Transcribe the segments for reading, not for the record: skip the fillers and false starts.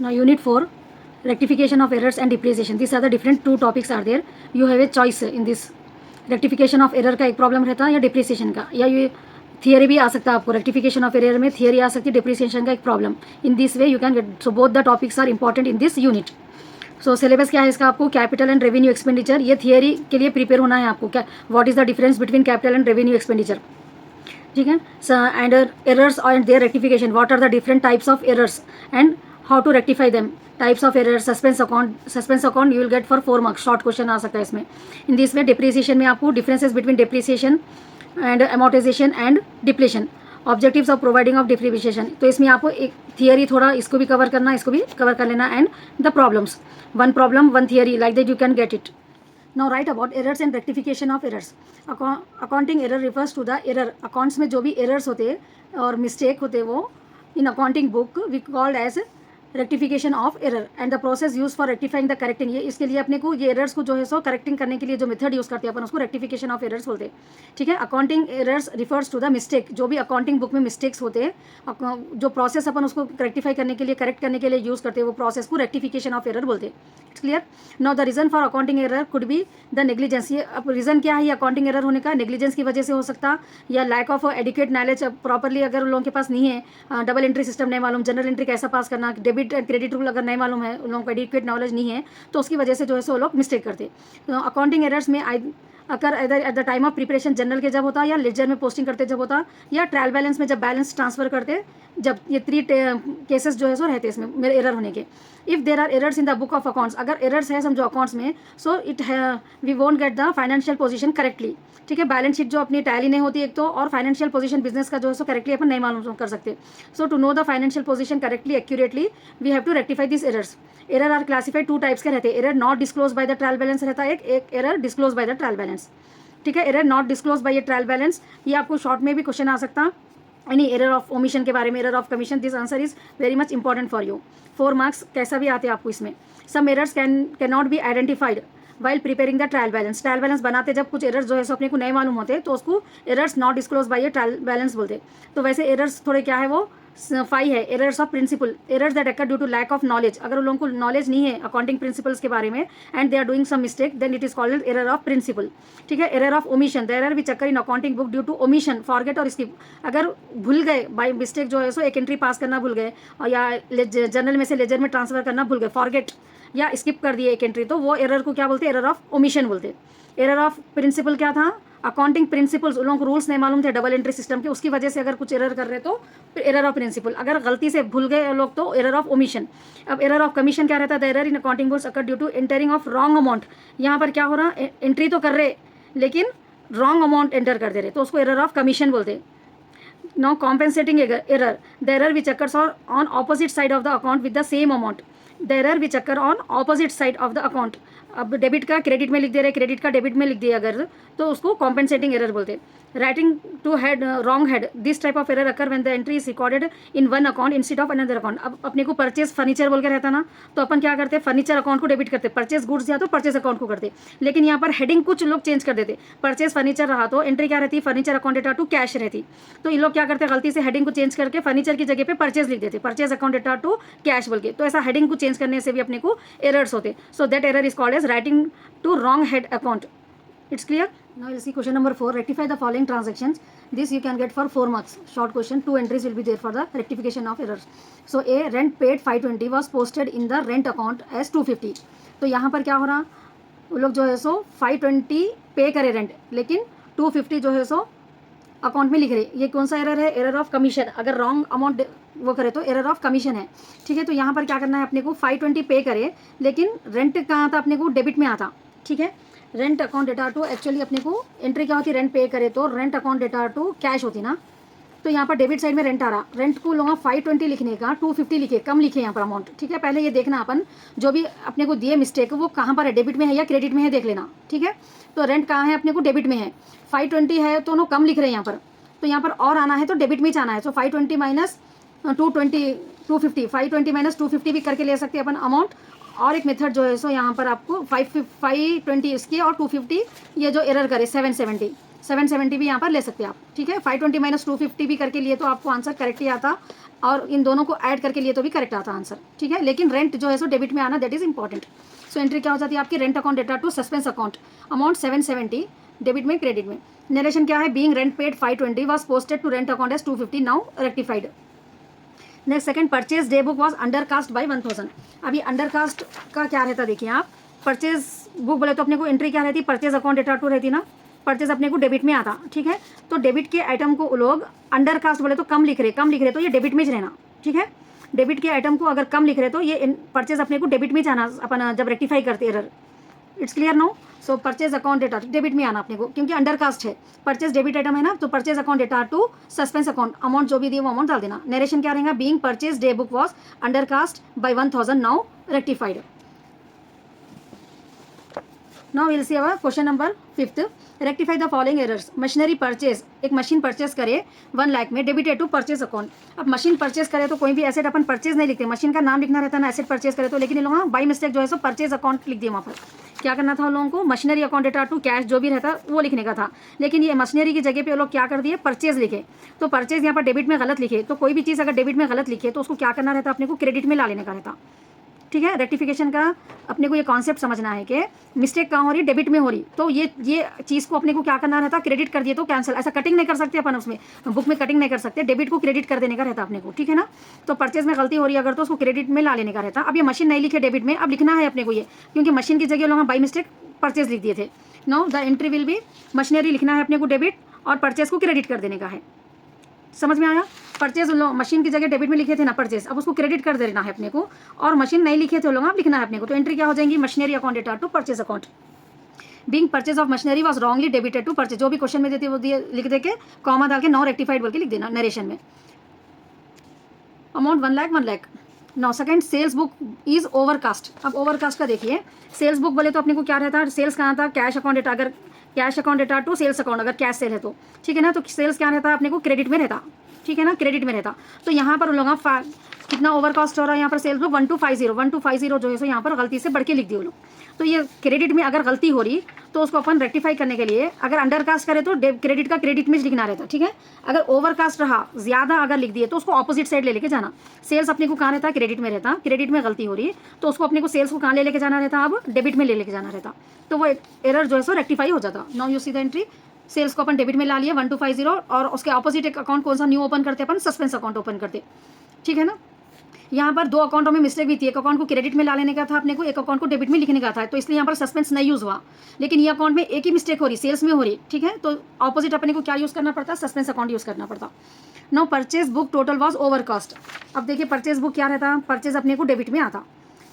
Now unit 4, rectification of errors and depreciation. These are the different two topics are there. You have a choice in this. Rectification of error का एक problem रहता है या depreciation का, या ये theory भी आ सकता है आपको. रेक्टिफिकेशन ऑफ एरर में थियरी आ सकती है, डिप्रिसिएशन का एक problem. In this way you can get. So both the topics are important in this unit. So syllabus क्या है इसका, आपको कैपिटल एंड रेवेन्यू एक्सपेंडिचर, ये थियरी के लिए प्रिपेयर होना है आपको. क्या what is the difference between capital and revenue expenditure, ठीक है. And errors and their rectification, what are the different types of errors and how to rectify them. Types of error, suspense account you will get for 4 marks. Short question आ सकता है इसमें. In this में depreciation में आपको differences between depreciation and amortisation and depletion, objectives of providing of depreciation. तो इसमें आपको एक थियरी थोड़ा इसको भी कवर करना, इसको भी कवर कर लेना. And the problems, one problem one theory, like that you can get it. Now write about errors and rectification of errors. Accounting error refers to the error. Accounts में जो भी एरर्स होते और मिस्टेक होते वो in accounting book we called as rectification of error and the process use for rectifying the correcting. ये इसके लिए अपने को ये एरर्स को जो है सो करेक्टिंग करने के लिए जो मेथड यूज करते हैं अपन उसको रेक्टिफिकेशन ऑफ एरर्स बोलते हैं, ठीक है. Accounting errors refers to the mistake. जो भी अकाउंटिंग बुक में मिस्टेक्स होते हैं, जो प्रोसेस अपन उसको रेक्टिफाई करने के लिए, करेक्ट करने के लिए यूज करते हैं, वो प्रोसेस को रेक्टिफिकेशन ऑफ एरर बोलते हैं. It's clear. Now the reason for accounting error could be the negligence. ये अब रीजन क्या है ये अकाउंटिंग एरर होने का, नेग्लिजेंस की वजह से हो सकता, या lack of adequate knowledge. Properly अगर लोगों के पास नहीं है, डबल एंट्री सिस्टम नहीं मालूम, जनरल एंट्री कैसा पास करना, डेबिट एंड क्रेडिट रूल अगर नहीं मालूम है, उन लोगों को एडिक्वेट नॉलेज नहीं है, तो उसकी वजह से जो है सो लोग मिस्टेक करते. अकाउंटिंग एरर्स में अगर at the time of preparation general के जब होता, या लेजर में पोस्टिंग करते जब होता, या ट्रायल बैलेंस में जब बैलेंस ट्रांसफर करते, जब ये 3 केसेस जो है सो रहते इसमें मेरे एरर होने के. If there are errors in the book of accounts, अगर एरर्स है समझो अकाउंट्स में, so it we won't get the financial position correctly, ठीक है. बैलेंस शीट जो अपनी टैली नहीं होती एक तो, और फाइनेंशियल पोजीशन बिजनेस का जो है सो करेक्टली अपन नहीं मालूम कर सकते. So to know the financial position correctly accurately we have to rectify this errors. Error are classified 2 types के रहते हैं. Error not disclose by the trial balance रहता है एक error disclose by the trial balance, ठीक है. Error not disclose by a trial balance, ये आपको शॉर्ट में भी क्वेश्चन आ सकता. एनी एरर ऑफ ओमिशन के बारे में, error of commission, this answer is very much important for you. 4 marks कैसा भी आते हैं आपको इसमें. Some errors can not be identified while preparing the trial balance. Trial balance बनाते जब कुछ एरर्स जो है सो अपने को नहीं मालूम होते, तो उसको errors not disclose by a trial balance बोलते. तो वैसे एरर्स थोड़े क्या है वो 5 है. Errors of principle, errors that occur due to lack of knowledge. अगर उन लोगों को नॉलेज नहीं है अकाउंटिंग प्रिंसिपल्स के बारे में and they are doing some mistake, then it is called error of principle, ठीक है. Error of omission, the error which occur in accounting book due to omission, forget और स्किप. अगर भूल गए बाय मिस्टेक जो है सो एक एंट्री पास करना भूल गए, और या जर्नल में से लेजर में ट्रांसफर करना भूल गए, फॉरगेट या स्किप कर दिए एक एंट्री, तो वो एरर को क्या बोलते हैं, एरर ऑफ ओमिशन बोलते. एरर ऑफ प्रिंसिपल क्या था, अकाउंटिंग प्रिंसिपल्स, उन लोगों को रूल्स नहीं मालूम थे डबल एंट्री सिस्टम के, उसकी वजह से अगर कुछ एरर कर रहे तो एरर ऑफ प्रिंसिपल. अगर गलती से भूल गए लोग तो एरर ऑफ ओमिशन. अब एरर ऑफ कमीशन क्या रहता है, the error in accounting books occur due to entering of wrong amount. यहाँ पर क्या हो रहा, एंट्री तो कर रहे लेकिन रॉन्ग अमाउंट एंटर कर दे रहे, तो उसको एरर ऑफ कमीशन बोलते. Now compensating error, the error which occurs on opposite side of the account with the same amount. The error which occur on opposite side of the account. अब debit का credit में लिख दे रहे, credit का debit में लिख दिया अगर, तो उसको कॉम्पेंसेटिंग एरर बोलते. Writing to head wrong head, this type of error occur when the entry is recorded in one account instead of another account. अब अपने को परचेज फर्नीचर बोल के रहता ना, तो अपन क्या करते, फर्नीचर अकाउंट को डेबिट करते, परचेज गुड्स या तो परचेज अकाउंट को करते. लेकिन यहाँ पर हेडिंग कुछ लोग चेंज कर देते. परचेज फर्नीचर रहा तो एंट्री क्या रहती, furniture account data to cash रहती. तो ये लोग क्या करते, गलती से हेडिंग को चेंज करके फर्नीचर की जगह पे परचेज लिख देते, purchase account data to cash बोल के. तो ऐसा हेडिंग को चेंज करने से भी अपने को एरर्स होते. So that error is called as writing to wrong head account. It's clear. Now we'll see question number 4. Rectify the following transactions. This you can get for 4 marks. Short question. 2 entries will be there for the rectification of errors. So a rent paid 520 was posted in the rent account as 250. तो यहाँ पर क्या हो रहा, वो लोग जो है सो 520 पे करे रेंट, लेकिन 250 जो है सो अकाउंट में लिख रहे. ये कौन सा एरर है, एरर ऑफ कमीशन. अगर रॉन्ग अमाउंट वो करे तो एरर ऑफ कमीशन है, ठीक है. तो यहाँ पर क्या करना है अपने को, 520 पे करे लेकिन रेंट कहाँ था, अपने को डेबिट में आता, ठीक है. Rent account data to actually अपने को एंट्री क्या होती है, रेंट पे करे तो rent account data to cash होती ना. तो यहाँ पर डेबिट साइड में रेंट आ रहा, रेंट को लोग 520 लिखने का 250 लिखे, कम लिखे यहाँ पर अमाउंट, ठीक है. पहले ये देखना अपन जो भी अपने को दिए मिस्टेक वो कहाँ पर है, डेबिट में है या क्रेडिट में है, देख लेना, ठीक है. तो रेंट कहाँ है, अपने को डेबिट में है. 520 है तो नो कम लिख रहे हैं यहाँ पर, तो यहाँ पर और आना है तो डेबिट में जाना है. सो 520 माइनस 250, 520 माइनस 250 भी करके ले सकते हैं अपन अमाउंट. और एक मेथड जो है सो यहाँ पर आपको 520 इसकी और 250 ये जो एरर करे 770 भी यहाँ पर ले सकते हैं आप, ठीक है। 520 माइनस 250 भी करके लिए तो आपको आंसर करेक्ट ही आता, और इन दोनों को ऐड करके लिए तो भी करेक्ट आता आंसर, ठीक है। लेकिन रेंट जो है सो डेबिट में आना, that is important. So entry क्या हो जाती है आपकी, rent account data to suspense account, amount 770, debit में क्रेडिट में। नरेशन क्या है, being rent paid 520 was posted to rent account as 250, now rectified. Next second, purchase day book was undercast by 1000। अभी अंडरकास्ट का क्या रहता देखिए आप, परचेज बुक बोले तो अपने को एंट्री क्या रहती, परचेज अकाउंट डेटा टू रहती ना, परचेज अपने को डेबिट में आता, ठीक है। तो डेबिट के आइटम को लोग अंडरकास्ट बोले तो कम लिख रहे तो ये डेबिट में ही रहना, ठीक है। डेबिट के आइटम को अगर कम लिख रहे तो ये परचेज अपने को डेबिट में जाना अपन जब रेक्टिफाई करते error. It's clear no. So purchase account debtor debit में आना अपने को, क्योंकि अंडरकास्ट है, परचेज डेबिट आइटम है ना, तो purchase account data to suspense account, amount जो भी दिए वो अमाउंट डाल देना। नरेशन क्या रहेगा, being purchase day book was undercast by 1000, now rectified. Now will see our question number 5th, rectify the following errors. Machinery purchase, एक machine purchase करे 1 लाख में, डेबिटेड टू परचेज अकाउंट। अब मशीन परचेज करे तो कोई भी एसेट अपन purchase नहीं लिखते, मशीन का नाम लिखना रहता है ना एसेट परचेज करे तो, लेकिन इन लोगों ने बाई मिस्टेक जो है सो परचेज अकाउंट लिख दिया। वहाँ पर क्या करना था उन लोगों को, machinery account data to cash जो भी रहता वो लिखने का था, लेकिन ये मशीनरी की जगह पे वो लोग क्या कर दिए, परचेज लिखे। तो परचेज यहाँ पर डेबिट में गलत लिखे, तो कोई भी चीज़ अगर डेबिट में गलत लिखे तो उसको क्या करना रहता, अपने को क्रेडिट में ला लेने का रहता, ठीक है। रेक्टिफिकेशन का अपने को ये कॉन्सेप्ट समझना है कि मिस्टेक कहाँ हो रही, डेबिट में हो रही, तो ये चीज़ को अपने को क्या करना रहता, क्रेडिट कर दिए तो कैंसिल। ऐसा कटिंग नहीं कर सकते अपन, उसमें बुक में कटिंग नहीं कर सकते, डेबिट को क्रेडिट कर देने का रहता अपने को, ठीक है ना। तो परचेज में गलती हो रही है अगर तो उसको क्रेडिट में ला लेने का रहता। अब ये मशीन नहीं लिखे डेबिट में, अब लिखना है अपने को ये, क्योंकि मशीन की जगह लोग बाई मिस्टेक परचेज लिख दिए थे। Now the entry will B, machinery लिखना है अपने को डेबिट और परचेज को क्रेडिट कर देने का है। समझ में आया, परचेज लोग मशीन की जगह डेबिट में लिखे थे ना परचेज, अब उसको क्रेडिट कर देना है अपने को, और मशीन नहीं लिखे थे लोग अब लिखना है अपने को। तो एंट्री क्या हो जाएंगी, machinery account data to purchase account, being purchase of machinery was wrongly debited to purchase. जो भी क्वेश्चन में देते वो दिए लिख दे के कॉमा डाल के नाउ रेक्टिफाइड बोल के लिख देना नरेशन में। Amount 1 lakh 1 lakh. Now second, sales book is overcast. अब ओवरकास्ट का देखिए, सेल्स बुक बोले तो अपने को क्या रहता है, सेल्स कहाँ था, कैश अकाउंट डेटा, अगर cash account data to sales account, अगर कैश सेल है तो, ठीक है ना। तो सेल्स क्या रहता है अपने को, क्रेडिट में रहता, ठीक है ना, क्रेडिट में रहता। तो यहाँ पर लोग कितना ओवरकास्ट हो रहा है यहाँ पर, सेल्स बुक 1250 जो है सो यहाँ पर गलती से बढ़ के लिख दिए लोग। तो ये क्रेडिट में अगर गलती हो रही तो उसको अपन रेक्टिफाई करने के लिए अगर अंडरकास्ट करे तो क्रेडिट का क्रेडिट में लिखना रहता, ठीक है। अगर ओवरकास्ट रहा, ज़्यादा अगर लिख दिए तो उसको ऑपोजिट साइड ले लेके जाना। सेल्स अपने को कहाँ रहता है, क्रेडिट में रहता, क्रेडिट में गलती हो रही तो उसको अपने को सेल्स को कहाँ ले लेके जाना रहता, अब डेबिट में ले लेके जाना रहता, तो वो एरर जो है सो रेक्टिफाई हो जाता। Now you see the entry, sales को अपन डेबिट में ला लिया 1250, और उसके ऑपोजिट एक अकाउंट कौन सा न्यू ओपन करते अपन, सस्पेंस अकाउंट ओपन करते, ठीक है ना। यहाँ पर 2 अकाउंटों में मिस्टेक भी थी, एक अकाउंट को क्रेडिट में ला लेने का था अपने को, एक अकाउंट को डेबिट में लिखने का था, तो इसलिए यहाँ पर सस्पेंस नहीं यूज़ हुआ। लेकिन ये अकाउंट में एक ही मिस्टेक हो रही, सेल्स में हो रही, ठीक है, तो ऑपोजिट अपने को क्या यूज़ करना पड़ता, सस्पेंस अकाउंट यूज़ करना पड़ता। Now purchase book total was overcast. अब देखिए परचेज बुक क्या रहता, परचेज अपने को डेबिट में आता,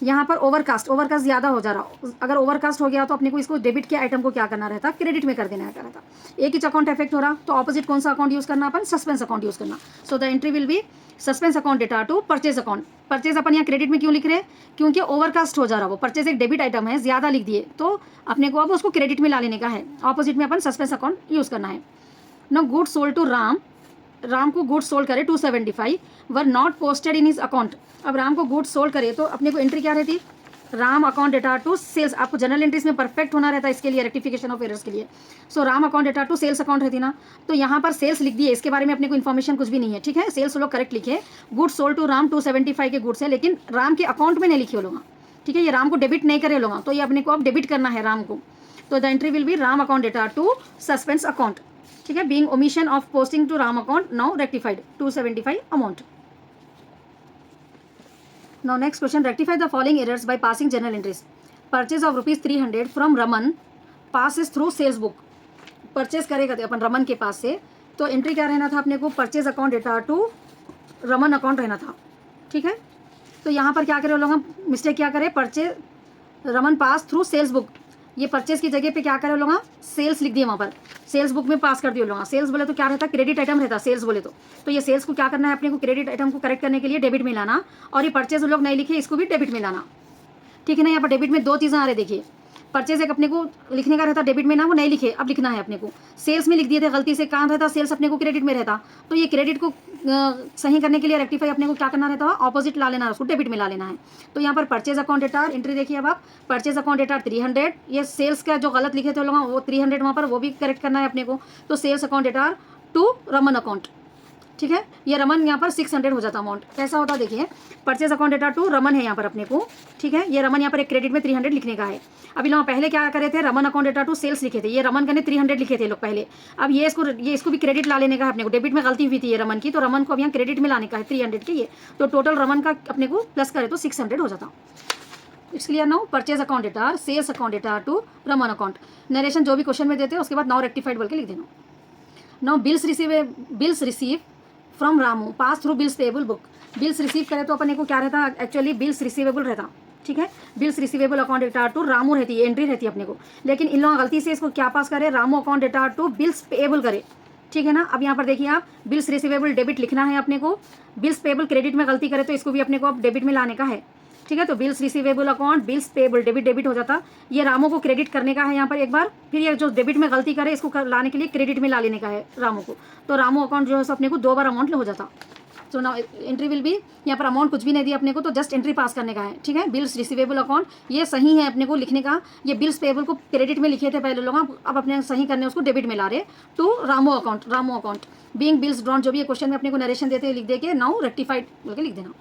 यहाँ पर ओवरकास्ट ज़्यादा हो जा रहा, अगर ओवरकास्ट हो गया तो अपने को इसको डेबिट के आइटम को क्या करना रहता, क्रेडिट में कर देना रहता। एक ही अकाउंट इफेक्ट हो रहा तो ऑपोजिट कौन सा अकाउंट यूज़ करना, अपन सस्पेंस अकाउंट यूज़ करना। So the entry will be suspense account data to purchase account. Purchase अपन यहाँ क्रेडिट में क्यों लिख रहे हैं, क्योंकि ओवरकास्ट हो जा रहा, वो परचेज एक डेबिट आइटम है, ज़्यादा लिख दिए तो अपने को अब उसको क्रेडिट में ला लेने का है, ऑपोजिट में अपन सस्पेंस अकाउंट यूज़ करना है। No good sold to Ram को गुड्स सोल्ड करे 275 were not posted in his account. अब राम को गुड्स सोल्ड करे तो अपने को एंट्री क्या रहती, Ram account data to sales. आपको जनरल एंट्रीज में परफेक्ट होना रहता है इसके लिए, रेक्टिफिकेशन ऑफ एरर्स के लिए। So Ram account data to sales account रहती ना, तो यहाँ पर सेल्स लिख दिए, इसके बारे में अपने को इन्फॉर्मेशन कुछ भी नहीं है, ठीक है। सेल्स लोग करेक्ट लिखे, गुड्स सोल्ड टू राम 275 के गुड्स है, लेकिन राम के अकाउंट में नहीं लिखे लोग, ठीक है। ये राम को डेबिट नहीं करे लोग, तो ये अपने को अब डेबिट करना है राम को। तो the entry will be Ram account data to suspense account, ठीक है, being omission of posting to Ram account, now rectified 275 amount. Now next question, rectify the following errors by passing journal entries. Purchase of rupees 300 from Raman passes through sales book. Purchase करेगा थे अपन रमन के पास से, तो entry क्या रहना था अपने को, purchase account data to Raman account रहना था, ठीक है। तो यहाँ पर क्या करें लोग, मिस्टेक क्या करें, purchase Raman pass through sales book, ये परचेज की जगह पे क्या करें लोग, सेल्स लिख दिए वहाँ पर, सेल्स बुक में पास कर दिए लोग। सेल्स बोले तो क्या रहता, क्रेडिट आइटम रहता सेल्स बोले तो ये सेल्स को क्या करना है अपने को, क्रेडिट आइटम को करेक्ट करने के लिए डेबिट में लाना, और ये परचेज लोग नहीं लिखे इसको भी डेबिट में लाना, ठीक है ना। यहाँ पर डेबिट में 2 चीज़ें आ रही, देखिए परचेज एक अपने को लिखने का रहता डेबिट में ना, वो नहीं लिखे, अब लिखना है अपने को। सेल्स में लिख दिए थे गलती से, कहाँ रहता सेल्स अपने को क्रेडिट में रहता, तो ये क्रेडिट को सही करने के लिए रेक्टिफाई अपने को क्या करना रहता है, ऑपोजिट ला लेना है, उसको डेबिट में ला लेना है। तो यहाँ पर परचेज अकाउंट डेटा एंट्री देखिए, अब आप परचेज अकाउंट डेटा 300, ये सेल्स का जो गलत लिखे थे लोग वो 300 वहाँ पर, वो भी करेक्ट करना है अपने को। तो sales account data to Raman account, ठीक है, ये रमन यहाँ पर 600 हो जाता अमाउंट। कैसा होता देखिए, purchase account data to Raman है यहाँ पर अपने को, ठीक है, ये रमन यहाँ पर एक क्रेडिट में 300 लिखने का है। अभी लोग पहले क्या करे थे, Raman account data to sales लिखे थे, ये रमन करने 300 लिखे थे लोग पहले। अब ये इसको भी क्रेडिट ला लेने का है अपने को, डेबिट में गलती हुई थी ये रमन की, तो रमन को अब यहाँ क्रेडिट में लाने का है 300 के ये, तो टोटल रमन का अपने को प्लस करे तो 600 हो जाता। It's clear now, purchase account debtor sales account data to Raman account. Narration जो भी क्वेश्चन में देते हैं उसके बाद नाउ रेक्टिफाइड बोल के लिख देना। Now bills receive from Ramu pass through bills payable book. Bills receive करे तो अपने को क्या रहता, एक्चुअली बिल्स रिसीवेबल रहता, ठीक है, bills receivable account data to Ramu रहती है, एंट्री रहती है अपने को। लेकिन इन लोगों गलती से इसको क्या पास करे, Ramu account data to bills payable करे, ठीक है ना। अब यहाँ पर देखिए आप बिल्स रिसीवेबल डेबिट लिखना है अपने को, बिल्स पेएबल क्रेडिट में गलती करे तो इसको भी अपने को अब डेबिट में लाने का है, ठीक है। तो bills receivable account bills payable debit हो जाता, ये रामू को क्रेडिट करने का है यहाँ पर एक बार, फिर ये जो डेबिट में गलती करे इसको लाने के लिए क्रेडिट में ला लेने का है रामू को। तो रामू अकाउंट जो है अपने को 2 बार अमाउंट हो जाता। So now entry will B, यहाँ पर अमाउंट कुछ भी नहीं दिया अपने को, तो जस्ट एंट्री पास करने का है, ठीक है। बिल्स रिसीवेबल अकाउंट ये सही है अपने को लिखने का, ये बिल्स पेएबल को क्रेडिट में लिखे थे पहले लोग, अब अपने सही करने उसको डेबिट में ला रहे to Ramu account. Being bills drawn जो भी ये क्वेश्चन में अपने को नरेशन देते लिख दे के नाउ रेक्टिफाइड बोल के लिख देना।